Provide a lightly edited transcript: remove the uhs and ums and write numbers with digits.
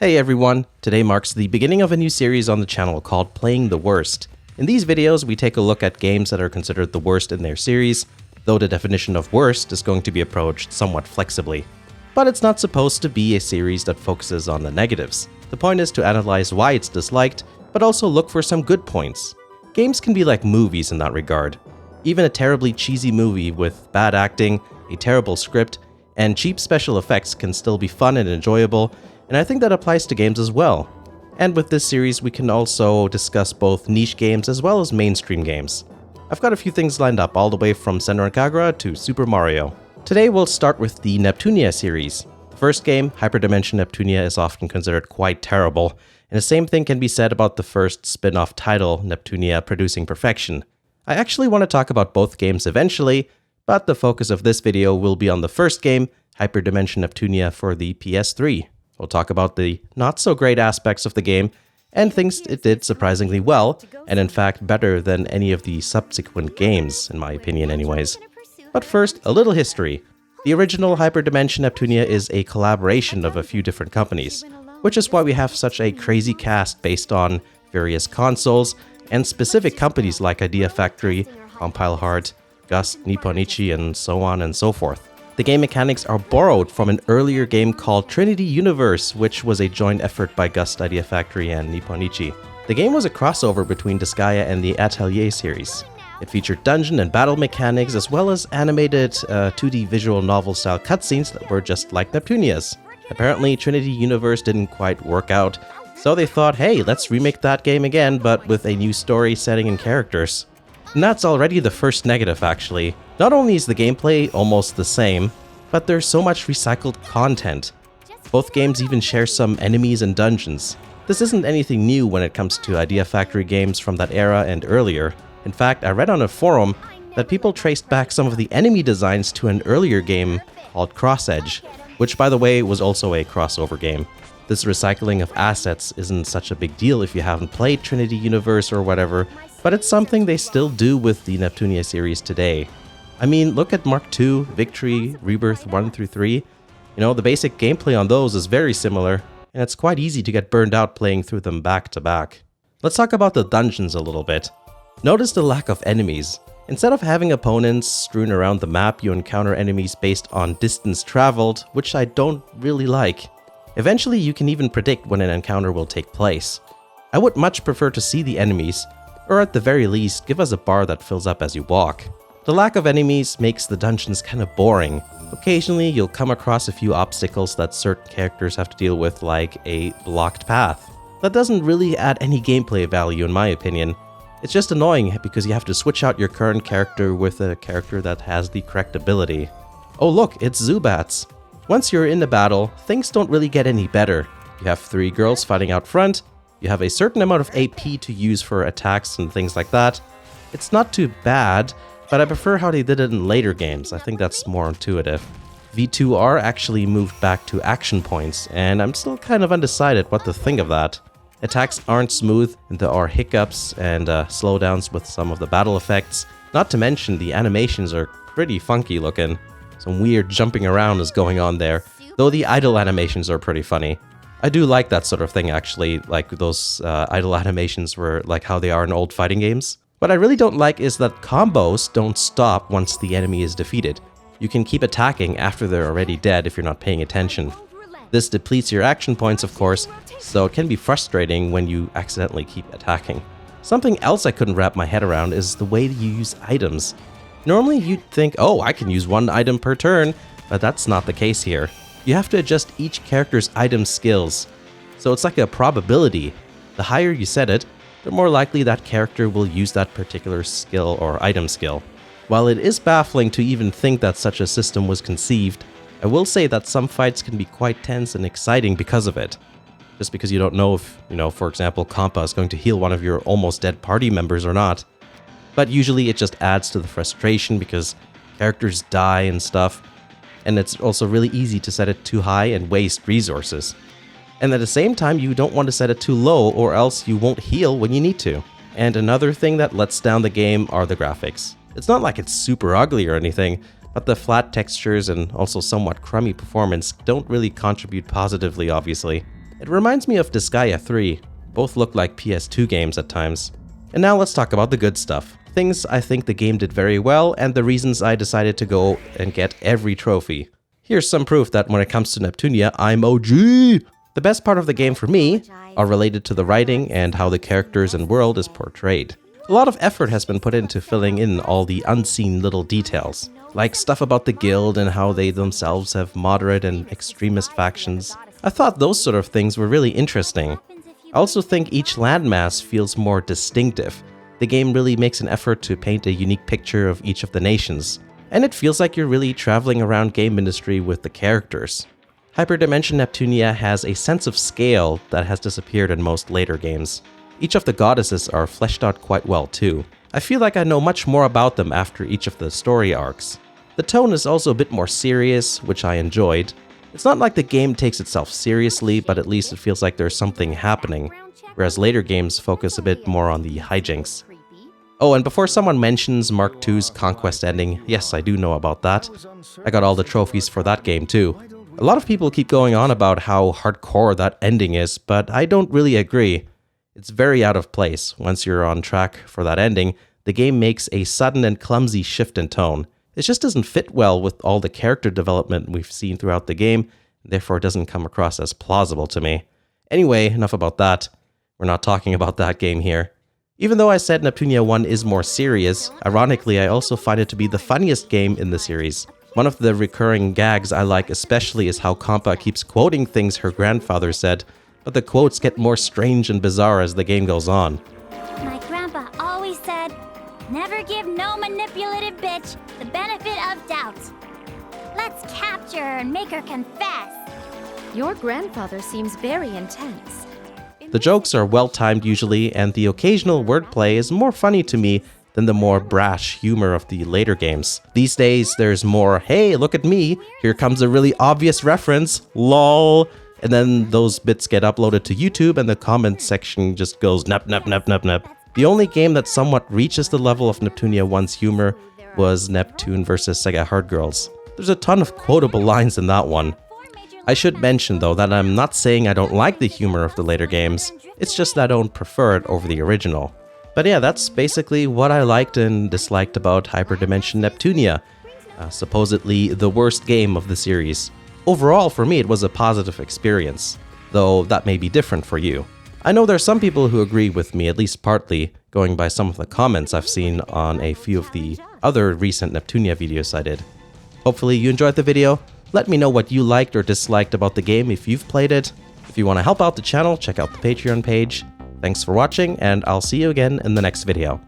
Hey everyone, today marks the beginning of a new series on the channel called Playing the Worst. In these videos, we take a look at games that are considered the worst in their series, though the definition of worst is going to be approached somewhat flexibly. But it's not supposed to be a series that focuses on the negatives. The point is to analyze why it's disliked, but also look for some good points. Games can be like movies in that regard. Even a terribly cheesy movie with bad acting, a terrible script, and cheap special effects can still be fun and enjoyable, and I think that applies to games as well. And with this series, we can also discuss both niche games as well as mainstream games. I've got a few things lined up all the way from Senran Kagura to Super Mario. Today we'll start with the Neptunia series. The first game, Hyperdimension Neptunia, is often considered quite terrible, and the same thing can be said about the first spin-off title, Neptunia Producing Perfection. I actually want to talk about both games eventually, but the focus of this video will be on the first game, Hyperdimension Neptunia for the PS3. We'll talk about the not-so-great aspects of the game, and things it did surprisingly well, and in fact better than any of the subsequent games, in my opinion anyways. But first, a little history. The original Hyperdimension Neptunia is a collaboration of a few different companies, which is why we have such a crazy cast based on various consoles, and specific companies like Idea Factory, Compile Heart, Gust, Nipponichi, and so on and so forth. The game mechanics are borrowed from an earlier game called Trinity Universe, which was a joint effort by Gust, Idea Factory, and Nipponichi. The game was a crossover between Disgaea and the Atelier series. It featured dungeon and battle mechanics as well as animated 2D visual novel-style cutscenes that were just like Neptunia's. Apparently, Trinity Universe didn't quite work out, so they thought, hey, let's remake that game again, but with a new story, setting, and characters. And that's already the first negative, actually. Not only is the gameplay almost the same, but there's so much recycled content. Both games even share some enemies and dungeons. This isn't anything new when it comes to Idea Factory games from that era and earlier. In fact, I read on a forum that people traced back some of the enemy designs to an earlier game called Cross Edge, which by the way was also a crossover game. This recycling of assets isn't such a big deal if you haven't played Trinity Universe or whatever, but it's something they still do with the Neptunia series today. I mean, look at Mark II, Victory, Rebirth 1 through 3. You know, the basic gameplay on those is very similar, and it's quite easy to get burned out playing through them back to back. Let's talk about the dungeons a little bit. Notice the lack of enemies. Instead of having opponents strewn around the map, you encounter enemies based on distance traveled, which I don't really like. Eventually, you can even predict when an encounter will take place. I would much prefer to see the enemies, or at the very least, give us a bar that fills up as you walk. The lack of enemies makes the dungeons kind of boring. Occasionally, you'll come across a few obstacles that certain characters have to deal with, like a blocked path. That doesn't really add any gameplay value in my opinion. It's just annoying because you have to switch out your current character with a character that has the correct ability. Oh look, it's Zubats. Once you're in the battle, things don't really get any better. You have 3 girls fighting out front, you have a certain amount of AP to use for attacks and things like that. It's not too bad, but I prefer how they did it in later games. I think that's more intuitive. V2R actually moved back to action points, and I'm still kind of undecided what to think of that. Attacks aren't smooth, and there are hiccups and slowdowns with some of the battle effects. Not to mention the animations are pretty funky looking. Some weird jumping around is going on there, though the idle animations are pretty funny. I do like that sort of thing actually, like those idle animations were like how they are in old fighting games. What I really don't like is that combos don't stop once the enemy is defeated. You can keep attacking after they're already dead if you're not paying attention. This depletes your action points, of course, so it can be frustrating when you accidentally keep attacking. Something else I couldn't wrap my head around is the way you use items. Normally you'd think, oh, I can use 1 item per turn, but that's not the case here. You have to adjust each character's item skills. So it's like a probability. The higher you set it, the more likely that character will use that particular skill or item skill. While it is baffling to even think that such a system was conceived, I will say that some fights can be quite tense and exciting because of it. Just because you don't know if, for example, Compa is going to heal one of your almost dead party members or not. But usually it just adds to the frustration because characters die and stuff, and it's also really easy to set it too high and waste resources. And at the same time, you don't want to set it too low or else you won't heal when you need to. And another thing that lets down the game are the graphics. It's not like it's super ugly or anything, but the flat textures and also somewhat crummy performance don't really contribute positively, obviously. It reminds me of Disgaea 3, both look like PS2 games at times. And now let's talk about the good stuff. Things I think the game did very well and the reasons I decided to go and get every trophy. Here's some proof that when it comes to Neptunia, I'm OG! The best part of the game for me are related to the writing and how the characters and world is portrayed. A lot of effort has been put into filling in all the unseen little details, like stuff about the guild and how they themselves have moderate and extremist factions. I thought those sort of things were really interesting. I also think each landmass feels more distinctive. The game really makes an effort to paint a unique picture of each of the nations, and it feels like you're really traveling around game industry with the characters. Hyperdimension Neptunia has a sense of scale that has disappeared in most later games. Each of the goddesses are fleshed out quite well too. I feel like I know much more about them after each of the story arcs. The tone is also a bit more serious, which I enjoyed. It's not like the game takes itself seriously, but at least it feels like there's something happening, whereas later games focus a bit more on the hijinks. Oh, and before someone mentions Mark II's Conquest ending, yes, I do know about that. I got all the trophies for that game too. A lot of people keep going on about how hardcore that ending is, but I don't really agree. It's very out of place. Once you're on track for that ending, the game makes a sudden and clumsy shift in tone. It just doesn't fit well with all the character development we've seen throughout the game, and therefore it doesn't come across as plausible to me. Anyway, enough about that. We're not talking about that game here. Even though I said Neptunia 1 is more serious, ironically I also find it to be the funniest game in the series. One of the recurring gags I like especially is how Compa keeps quoting things her grandfather said, but the quotes get more strange and bizarre as the game goes on. My grandpa always said, never give no manipulative bitch the benefit of doubt. Let's capture her and make her confess. Your grandfather seems very intense. The jokes are well-timed usually, and the occasional wordplay is more funny to me than the more brash humor of the later games. These days, there's more, hey, look at me, here comes a really obvious reference, lol, and then those bits get uploaded to YouTube and the comment section just goes nap nap nap nap nap. The only game that somewhat reaches the level of Neptunia 1's humor was Neptune vs. Sega Hard Girls. There's a ton of quotable lines in that one. I should mention though that I'm not saying I don't like the humor of the later games, it's just that I don't prefer it over the original. But yeah, that's basically what I liked and disliked about Hyperdimension Neptunia, supposedly the worst game of the series. Overall, for me, it was a positive experience, though that may be different for you. I know there's some people who agree with me, at least partly, going by some of the comments I've seen on a few of the other recent Neptunia videos I did. Hopefully you enjoyed the video. Let me know what you liked or disliked about the game if you've played it. If you want to help out the channel, check out the Patreon page. Thanks for watching, and I'll see you again in the next video.